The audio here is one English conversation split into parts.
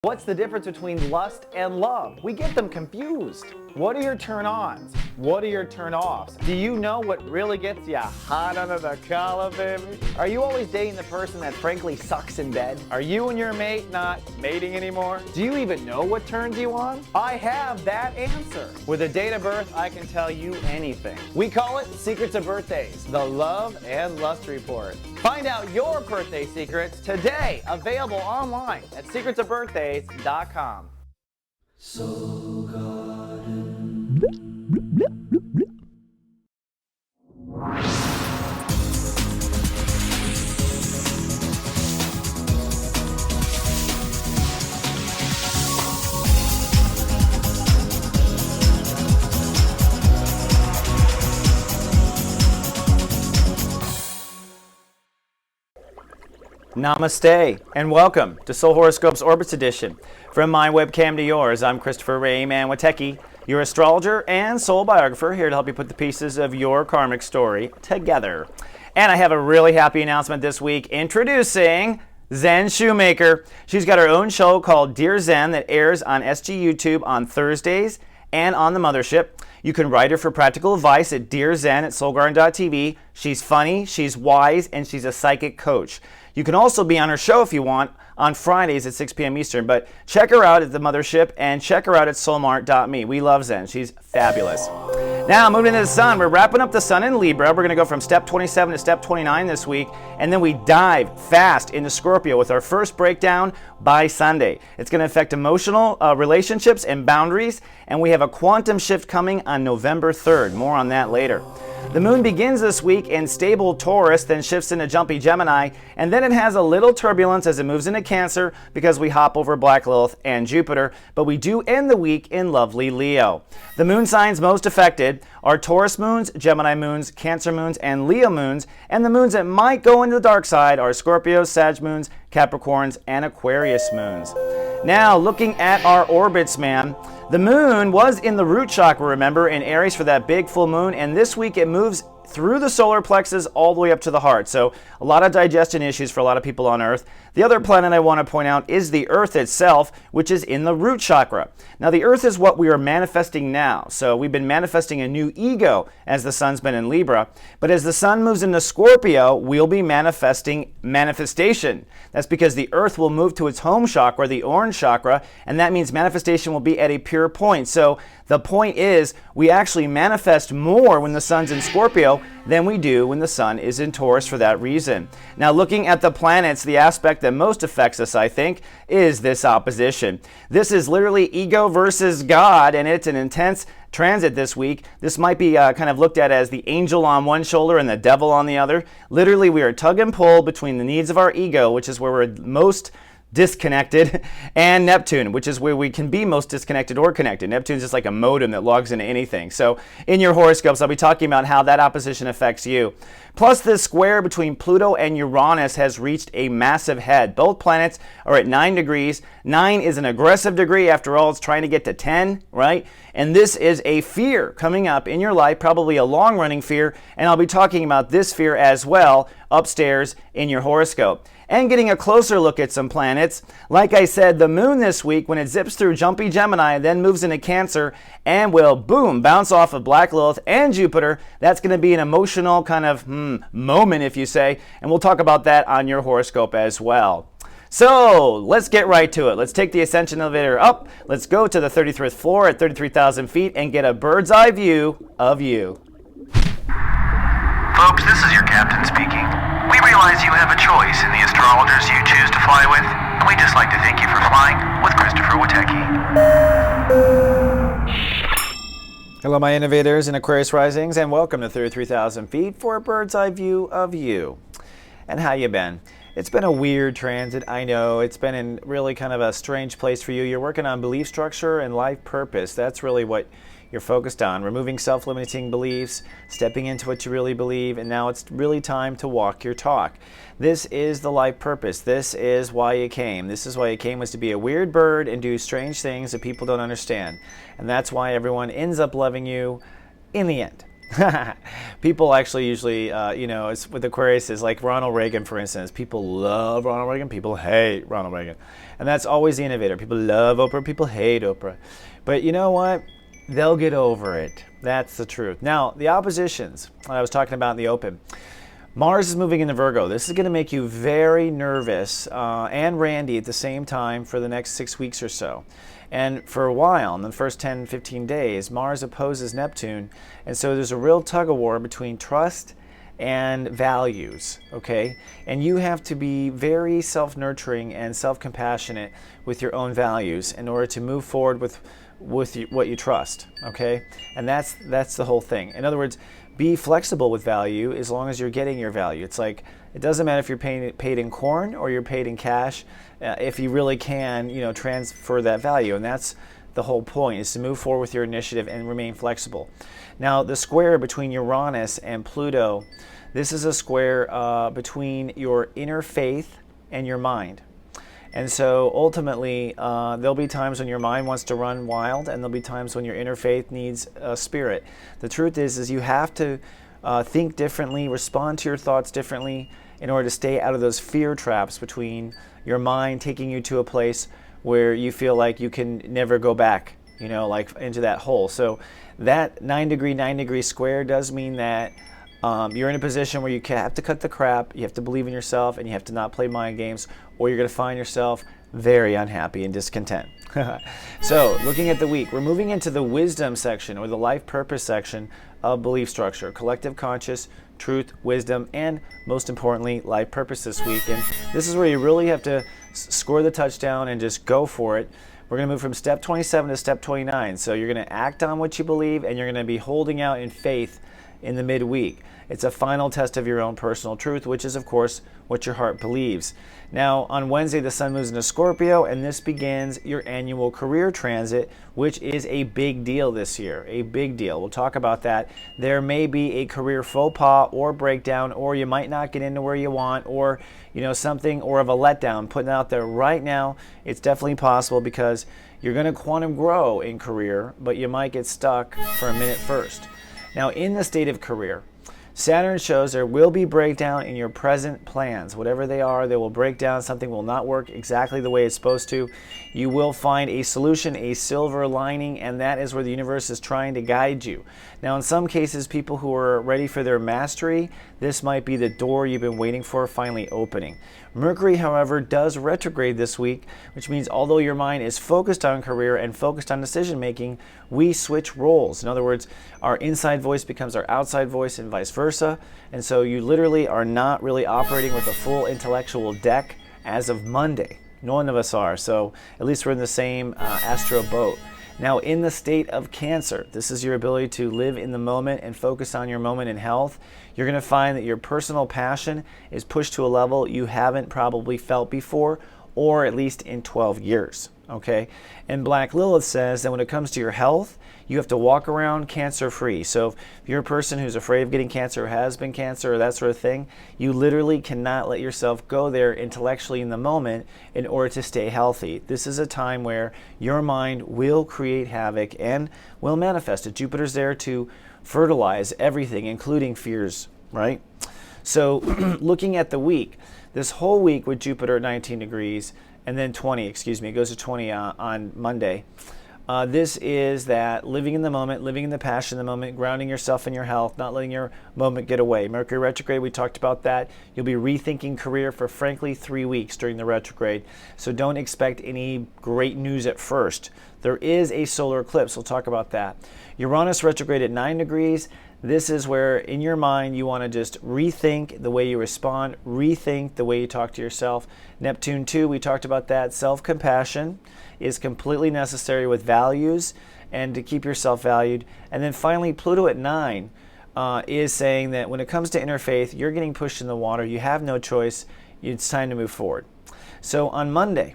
What's the difference between lust and love? We get them confused. What are your turn-ons? What are your turn-offs? Do you know what really gets you hot under the collar, baby? Are you always dating the person that frankly sucks in bed? Are you and your mate not mating anymore? Do you even know what turns you on? I have that answer. With a date of birth, I can tell you anything. We call it Secrets of Birthdays, the Love and Lust Report. Find out your birthday secrets today, available online at secretsofbirthdays.com. So garden. Namaste and welcome to Soul Horoscopes Orbits Edition. From my webcam to yours, I'm Christopher Witecki, your astrologer and soul biographer, here to help you put the pieces of your karmic story together. And I have a really happy announcement this week, introducing Zen Shoemaker. She's got her own show called Dear Zen that airs on SG YouTube on Thursdays and on the Mothership. You can write her for practical advice at dearzen@soulgarden.tv. She's funny, she's wise, and she's a psychic coach. You can also be on her show if you want on Fridays at 6 p.m. Eastern, but check her out at the Mothership and check her out at soulmart.me. We love Zen. She's fabulous. Now, moving into the sun, we're wrapping up the sun in Libra. We're going to go from step 27 to step 29 this week, and then we dive fast into Scorpio with our first breakdown by Sunday. It's going to affect emotional relationships and boundaries, and we have a quantum shift coming on November 3rd. More on that later. The moon begins this week in stable Taurus, then shifts into jumpy Gemini, and then it has a little turbulence as it moves into Cancer because we hop over Black Lilith and Jupiter, but we do end the week in lovely Leo. The moon signs most affected are Taurus moons, Gemini moons, Cancer moons, and Leo moons, and the moons that might go into the dark side are Scorpio, Sag moons, Capricorns, and Aquarius moons. Now, looking at our orbits, man. The moon was in the root chakra, remember, in Aries for that big full moon, and this week it moves through the solar plexus all the way up to the heart. So a lot of digestion issues for a lot of people on Earth. The other planet I want to point out is the Earth itself, which is in the root chakra. Now the Earth is what we are manifesting now. So we've been manifesting a new ego as the sun's been in Libra. But as the sun moves into Scorpio, we'll be manifesting manifestation. That's because the Earth will move to its home chakra, the orange chakra, and that means manifestation will be at a pure point. So the point is, we actually manifest more when the sun's in Scorpio than we do when the sun is in Taurus for that reason. Now, looking at the planets, the aspect that most affects us, I think, is this opposition. This is literally ego versus God, and it's an intense transit this week. This might be kind of looked at as the angel on one shoulder and the devil on the other. Literally, we are tug and pull between the needs of our ego, which is where we're most disconnected, and Neptune, which is where we can be most disconnected or connected. Neptune's just like a modem that logs into anything. So in your horoscopes, I'll be talking about how that opposition affects you. Plus, this square between Pluto and Uranus has reached a massive head. Both planets are at 9 degrees. 9 is an aggressive degree. After all, it's trying to get to 10, right? And this is a fear coming up in your life, probably a long-running fear, and I'll be talking about this fear as well upstairs in your horoscope. And getting a closer look at some planets. Like I said, the moon this week, when it zips through jumpy Gemini, then moves into Cancer and will, boom, bounce off of Black Lilith and Jupiter. That's going to be an emotional kind of moment, if you say, and we'll talk about that on your horoscope as well. So let's get right to it. Let's take the ascension elevator up. Let's go to the 33rd floor at 33,000 feet and get a bird's eye view of you. Folks, this is your captain speaking. We realize you have a choice in the astrologers you choose to fly with, and we'd just like to thank you for flying with Christopher Witecki. Hello, my innovators and Aquarius risings, and welcome to 33,000 feet for a bird's eye view of you. And how you been? It's been a weird transit, I know. It's been in really kind of a strange place for you. You're working on belief structure and life purpose. That's really what you're focused on. Removing self-limiting beliefs, stepping into what you really believe, and now it's really time to walk your talk. This is the life purpose. This is why you came. This is why you came, was to be a weird bird and do strange things that people don't understand. And that's why everyone ends up loving you in the end. People actually usually, it's with Aquarius is like Ronald Reagan, for instance. People love Ronald Reagan. People hate Ronald Reagan. And that's always the innovator. People love Oprah. People hate Oprah. But you know what? They'll get over it. That's the truth. Now, the oppositions, what I was talking about in the open. Mars is moving into Virgo. This is going to make you very nervous and randy at the same time for the next 6 weeks or so. And for a while, in the first 10, 15 days, Mars opposes Neptune. And so there's a real tug of war between trust and values, okay? And you have to be very self-nurturing and self-compassionate with your own values in order to move forward with what you trust, okay? And that's the whole thing. In other words, be flexible with value as long as you're getting your value. It's like, it doesn't matter if you're paid in corn or you're paid in cash, if you really can, transfer that value. And that's the whole point, is to move forward with your initiative and remain flexible. Now, the square between Uranus and Pluto, this is a square between your inner faith and your mind. And so ultimately, there'll be times when your mind wants to run wild, and there'll be times when your inner faith needs a spirit. The truth is you have to think differently, respond to your thoughts differently in order to stay out of those fear traps between your mind taking you to a place where you feel like you can never go back, like into that hole. So that 9 degree square does mean that you're in a position where you have to cut the crap, you have to believe in yourself, and you have to not play mind games, or you're going to find yourself very unhappy and discontent. So, looking at the week, we're moving into the wisdom section, or the life purpose section of belief structure, collective conscious, truth, wisdom, and most importantly, life purpose this week. And this is where you really have to score the touchdown and just go for it. We're going to move from step 27 to step 29. So you're going to act on what you believe, and you're going to be holding out in faith in the midweek. It's a final test of your own personal truth, which is, of course, what your heart believes. Now, on Wednesday, the sun moves into Scorpio, and this begins your annual career transit, which is a big deal this year, a big deal. We'll talk about that. There may be a career faux pas or breakdown, or you might not get into where you want, or something, or of a letdown. Putting it out there right now, it's definitely possible, because you're going to quantum grow in career, but you might get stuck for a minute first. Now, in the state of career, Saturn shows there will be breakdown in your present plans. Whatever they are, they will break down. Something will not work exactly the way it's supposed to. You will find a solution, a silver lining, and that is where the universe is trying to guide you. Now, in some cases, people who are ready for their mastery, this might be the door you've been waiting for finally opening. Mercury, however, does retrograde this week, which means although your mind is focused on career and focused on decision making, we switch roles. In other words, our inside voice becomes our outside voice and vice versa. And so you literally are not really operating with a full intellectual deck as of Monday. None of us are. So at least we're in the same astro boat. Now, in the state of Cancer, this is your ability to live in the moment and focus on your moment in health. You're going to find that your personal passion is pushed to a level you haven't probably felt before, or at least in 12 years. Okay? And Black Lilith says that when it comes to your health, you have to walk around cancer-free. So if you're a person who's afraid of getting cancer or has been cancer or that sort of thing, you literally cannot let yourself go there intellectually in the moment in order to stay healthy. This is a time where your mind will create havoc and will manifest it. Jupiter's there to fertilize everything, including fears, right? So looking at the week, this whole week with Jupiter at 19 degrees, and then 20, it goes to 20 on Monday. This is that living in the moment, living in the passion of the moment, grounding yourself in your health, not letting your moment get away. Mercury retrograde, we talked about that. You'll be rethinking career for, frankly, 3 weeks during the retrograde. So don't expect any great news at first. There is a solar eclipse. We'll talk about that. Uranus retrograde at 9 degrees. This is where in your mind you want to just rethink the way you respond, rethink the way you talk to yourself. Neptune 2, we talked about that. Self-compassion is completely necessary with values and to keep yourself valued. And then finally, Pluto at 9 is saying that when it comes to interfaith, you're getting pushed in the water. You have no choice. It's time to move forward. So on Monday,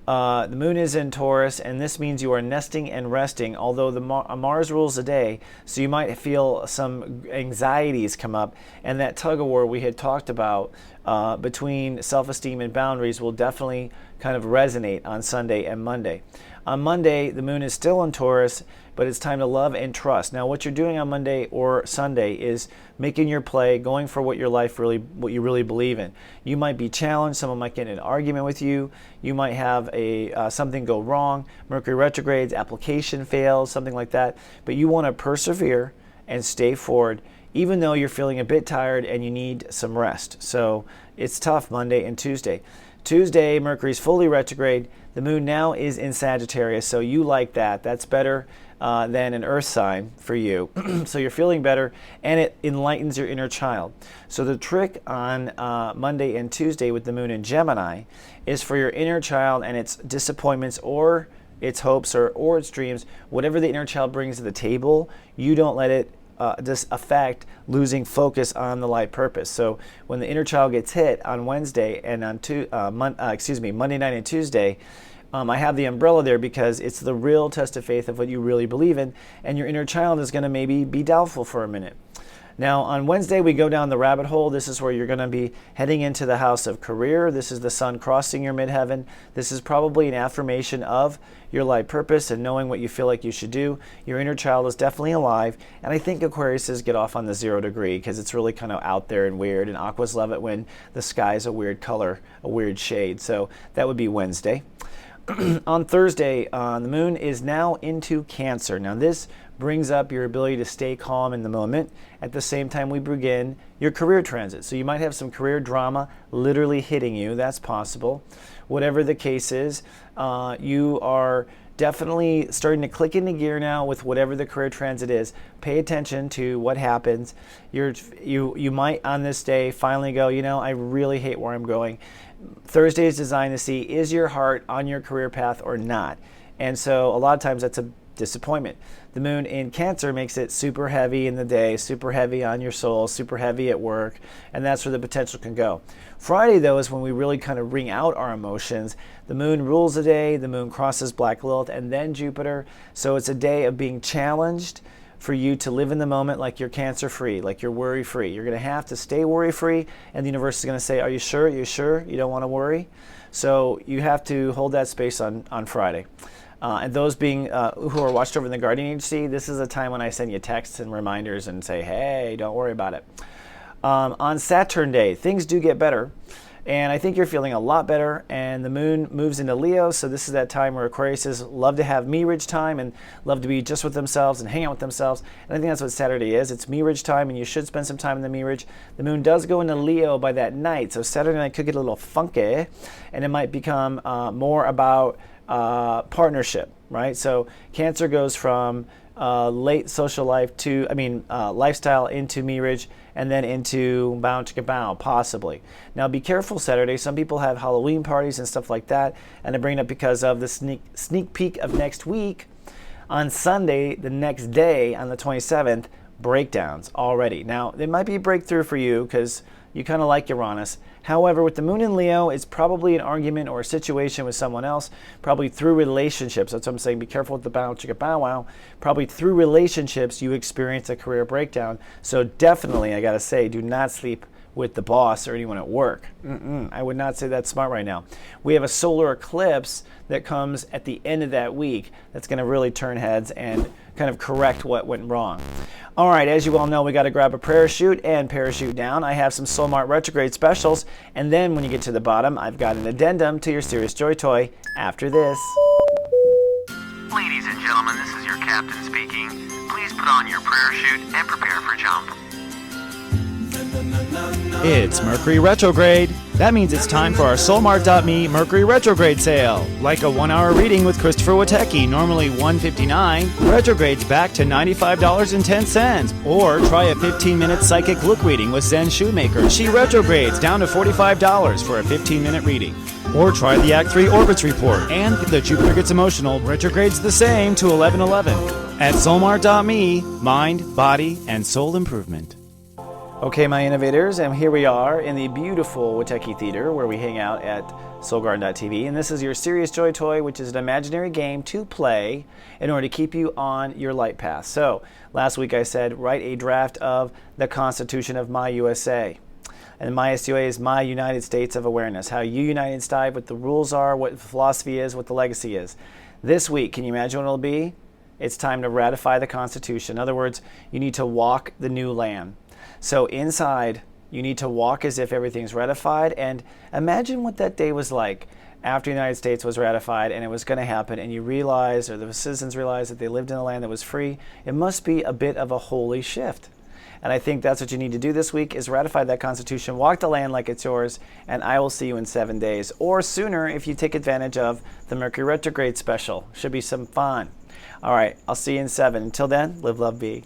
the moon is in Taurus, and this means you are nesting and resting, although the Mars rules the day, so you might feel some anxieties come up, and that tug of war we had talked about between self-esteem and boundaries will definitely kind of resonate on Sunday and Monday. On Monday, the moon is still in Taurus, but it's time to love and trust. Now, what you're doing on Monday or Sunday is making your play, going for what what you really believe in. You might be challenged. Someone might get in an argument with you. You might have something go wrong. Mercury retrogrades, application fails, something like that. But you want to persevere and stay forward, even though you're feeling a bit tired and you need some rest. So it's tough Monday and Tuesday. Tuesday, Mercury's fully retrograde. The moon now is in Sagittarius, so you like that. That's better than an earth sign for you. So you're feeling better, and it enlightens your inner child. So the trick on Monday and Tuesday with the moon in Gemini is for your inner child and its disappointments or its hopes or its dreams, whatever the inner child brings to the table, you don't let it affect losing focus on the life purpose. So when the inner child gets hit on Wednesday and on Monday night and Tuesday, I have the umbrella there because it's the real test of faith of what you really believe in, and your inner child is going to maybe be doubtful for a minute. Now, on Wednesday, we go down the rabbit hole. This is where you're going to be heading into the house of career. This is the sun crossing your midheaven. This is probably an affirmation of your life purpose and knowing what you feel like you should do. Your inner child is definitely alive. And I think Aquariuses get off on the 0 degree because it's really kind of out there and weird. And Aquas love it when the sky is a weird color, a weird shade. So that would be Wednesday. On Thursday, the moon is now into Cancer. Now this brings up your ability to stay calm in the moment. At the same time, we begin your career transit. So you might have some career drama literally hitting you. That's possible. Whatever the case is, you are definitely starting to click into gear now with whatever the career transit is. Pay attention to what happens. You might on this day finally go, I really hate where I'm going. Thursday is designed to see, is your heart on your career path or not? And so a lot of times that's a disappointment. The moon in Cancer makes it super heavy in the day, super heavy on your soul, super heavy at work, and that's where the potential can go. Friday, though, is when we really kind of wring out our emotions. The moon rules the day, the moon crosses Black Lilith, and then Jupiter. So it's a day of being challenged for you to live in the moment like you're cancer-free, like you're worry-free. You're going to have to stay worry-free, and the universe is going to say, are you sure? You sure you don't want to worry? So you have to hold that space on Friday. And those being who are watched over in the Guardian Agency, this is a time when I send you texts and reminders and say, hey, don't worry about it. On Saturn Day, things do get better. And I think you're feeling a lot better. And the moon moves into Leo. So this is that time where Aquariuses love to have me-ridge time and love to be just with themselves and hang out with themselves. And I think that's what Saturday is. It's me-ridge time, and you should spend some time in the me-ridge. The moon does go into Leo by that night. So Saturday night could get a little funky. And it might become more about partnership, right? So Cancer goes from late social life to, lifestyle into me-ridge and then into bow chicka bow, possibly. Now be careful Saturday. Some people have Halloween parties and stuff like that, and I bring it up because of the sneak peek of next week. On Sunday, the next day, on the 27th, breakdowns already. Now, it might be a breakthrough for you because you kind of like Uranus. However, with the moon in Leo, it's probably an argument or a situation with someone else, probably through relationships. That's what I'm saying. Be careful with the bow chicka bow wow. Probably through relationships, you experience a career breakdown. So definitely, I got to say, do not sleep with the boss or anyone at work. I would not say that's smart right now. We have a solar eclipse that comes at the end of that week that's going to really turn heads and kind of correct what went wrong. All right, as you all know, we got to grab a parachute and parachute down. I have some Soul Mart retrograde specials, and then when you get to the bottom, I've got an addendum to your Serious Joy toy after this. Ladies and gentlemen, this is your captain speaking. Please put on your parachute and prepare for jump. It's Mercury Retrograde. That means it's time for our soulmart.me Mercury Retrograde sale. Like a 1-hour reading with Christopher Witecki, normally $159, retrogrades back to $95.10. Or try a 15-minute psychic look reading with Zen Shoemaker. She retrogrades down to $45 for a 15-minute reading. Or try the Act 3 Orbits Report. And the Jupiter Gets Emotional retrogrades the same to 1111. At soulmart.me, mind, body, and soul improvement. Okay, my innovators, and here we are in the beautiful Witecki Theater where we hang out at soulgarden.tv, and this is your Serious Joy toy, which is an imaginary game to play in order to keep you on your light path. So, last week I said, write a draft of the Constitution of my USA. And my SUA is my United States of Awareness, how you unite inside, what the rules are, what the philosophy is, what the legacy is. This week, can you imagine what it'll be? It's time to ratify the Constitution. In other words, you need to walk the new land. So inside, you need to walk as if everything's ratified, and imagine what that day was like after the United States was ratified and it was going to happen, and you realize, or the citizens realized, that they lived in a land that was free. It must be a bit of a holy shift. And I think that's what you need to do this week, is ratify that Constitution, walk the land like it's yours, and I will see you in 7 days. Or sooner if you take advantage of the Mercury Retrograde special. Should be some fun. All right, I'll see you in 7. Until then, live, love, be.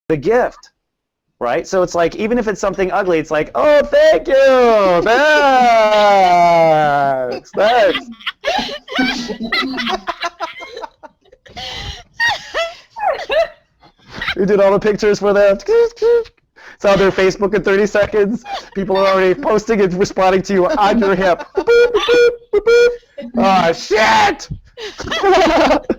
The gift. Right? So it's like, even if it's something ugly, it's like, oh, thank you! Thanks! We did all the pictures for them. It's on their Facebook in 30 seconds. People are already posting and responding to you on your hip. Oh, shit!